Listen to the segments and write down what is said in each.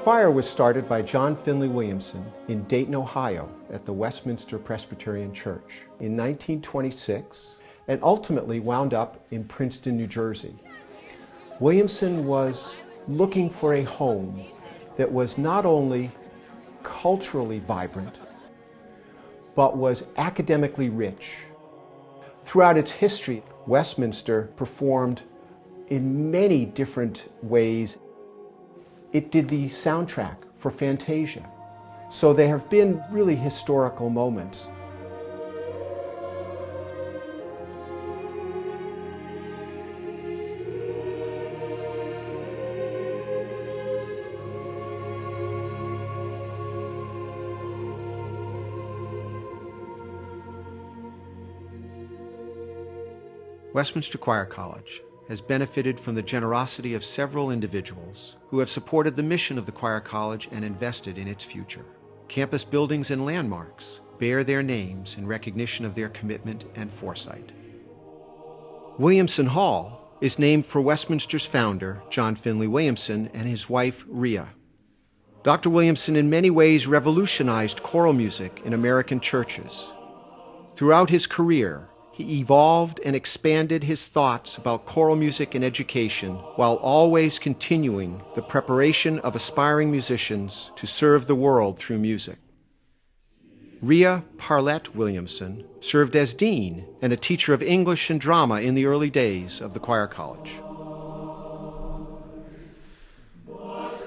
choir was started by John Finley Williamson in Dayton, Ohio at the Westminster Presbyterian Church in 1926 and ultimately wound up in Princeton, New Jersey. Williamson was looking for a home that was not only culturally vibrant, but was academically rich. Throughout its history, Westminster performed in many different ways. It did the soundtrack for Fantasia. So there have been really historical moments. Westminster Choir College has benefited from the generosity of several individuals who have supported the mission of the Choir College and invested in its future. Campus buildings and landmarks bear their names in recognition of their commitment and foresight. Williamson Hall is named for Westminster's founder, John Finley Williamson, and his wife, Rhea. Dr. Williamson in many ways revolutionized choral music in American churches. Throughout his career, he evolved and expanded his thoughts about choral music and education while always continuing the preparation of aspiring musicians to serve the world through music. Rhea Parlett Williamson served as dean and a teacher of English and drama in the early days of the Choir College.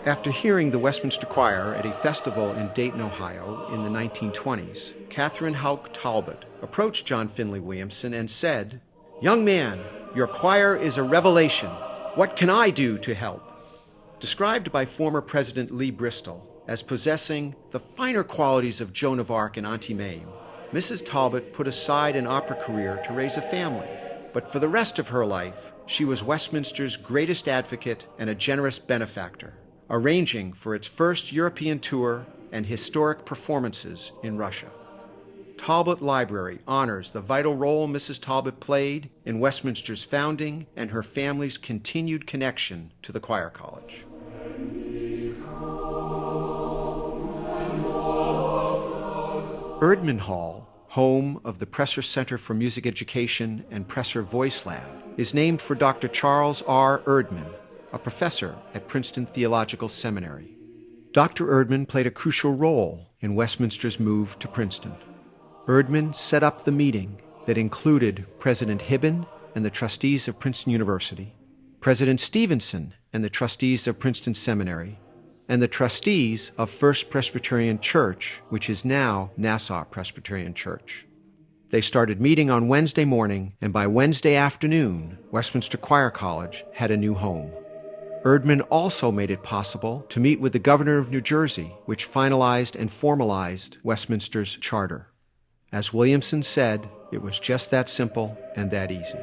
After hearing the Westminster Choir at a festival in Dayton, Ohio in the 1920s, Catherine Houck Talbot approached John Finley Williamson and said, "Young man, your choir is a revelation. What can I do to help?" Described by former President Lee Bristol as possessing the finer qualities of Joan of Arc and Auntie Mame, Mrs. Talbot put aside an opera career to raise a family. But for the rest of her life, she was Westminster's greatest advocate and a generous benefactor, arranging for its first European tour and historic performances in Russia. Talbot Library honors the vital role Mrs. Talbot played in Westminster's founding and her family's continued connection to the Choir College. Erdman Hall, home of the Presser Center for Music Education and Presser Voice Lab, is named for Dr. Charles R. Erdman, a professor at Princeton Theological Seminary. Dr. Erdman played a crucial role in Westminster's move to Princeton. Erdman set up the meeting that included President Hibben and the trustees of Princeton University, President Stevenson and the trustees of Princeton Seminary, and the trustees of First Presbyterian Church, which is now Nassau Presbyterian Church. They started meeting on Wednesday morning, and by Wednesday afternoon, Westminster Choir College had a new home. Erdman also made it possible to meet with the governor of New Jersey, which finalized and formalized Westminster's charter. As Williamson said, it was just that simple and that easy.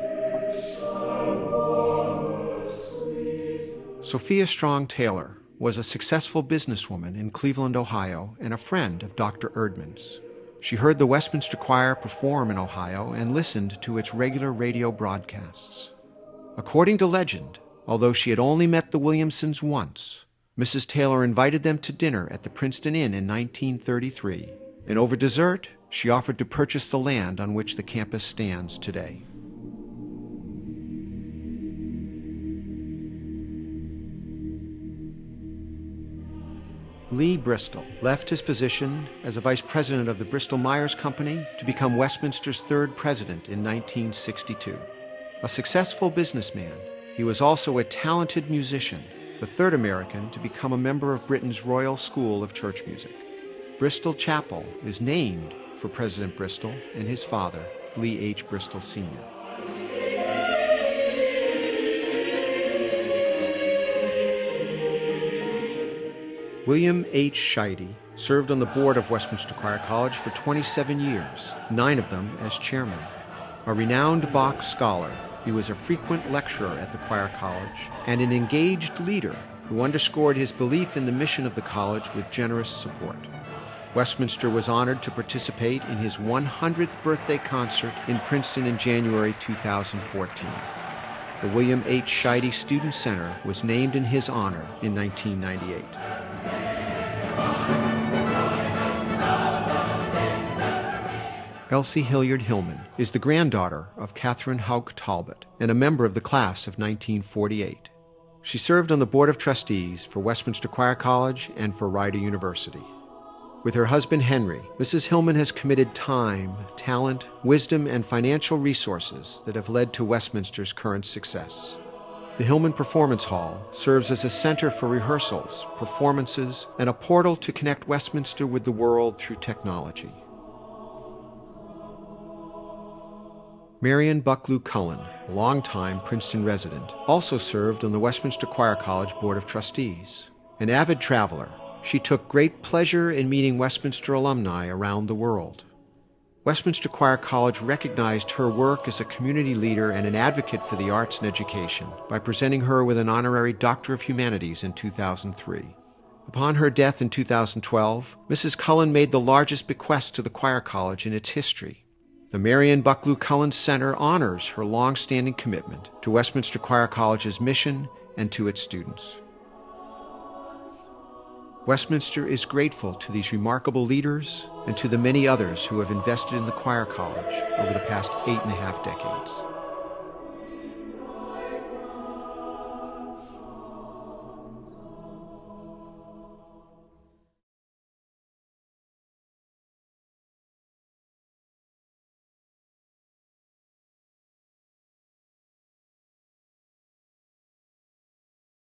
Sophia Strong Taylor was a successful businesswoman in Cleveland, Ohio, and a friend of Dr. Erdman's. She heard the Westminster Choir perform in Ohio and listened to its regular radio broadcasts. According to legend, although she had only met the Williamsons once, Mrs. Taylor invited them to dinner at the Princeton Inn in 1933, and over dessert, she offered to purchase the land on which the campus stands today. Lee Bristol left his position as a vice president of the Bristol-Myers Company to become Westminster's third president in 1962. A successful businessman, he was also a talented musician, the third American to become a member of Britain's Royal School of Church Music. Bristol Chapel is named for President Bristol and his father, Lee H. Bristol Sr. William H. Scheide served on the board of Westminster Choir College for 27 years, 9 of them as chairman. A renowned Bach scholar, he was a frequent lecturer at the Choir College and an engaged leader who underscored his belief in the mission of the college with generous support. Westminster was honored to participate in his 100th birthday concert in Princeton in January 2014. The William H. Scheide Student Center was named in his honor in 1998. Elsie Hilliard Hillman is the granddaughter of Catherine Haug Talbot and a member of the class of 1948. She served on the Board of Trustees for Westminster Choir College and for Rider University. With her husband Henry, Mrs. Hillman has committed time, talent, wisdom, and financial resources that have led to Westminster's current success. The Hillman Performance Hall serves as a center for rehearsals, performances, and a portal to connect Westminster with the world through technology. Marion Bucklew Cullen, a longtime Princeton resident, also served on the Westminster Choir College Board of Trustees. An avid traveler, she took great pleasure in meeting Westminster alumni around the world. Westminster Choir College recognized her work as a community leader and an advocate for the arts and education by presenting her with an honorary Doctor of Humanities in 2003. Upon her death in 2012, Mrs. Cullen made the largest bequest to the Choir College in its history. The Marion Bucklew Cullen Center honors her long-standing commitment to Westminster Choir College's mission and to its students. Westminster is grateful to these remarkable leaders and to the many others who have invested in the Choir College over the past 8.5 decades.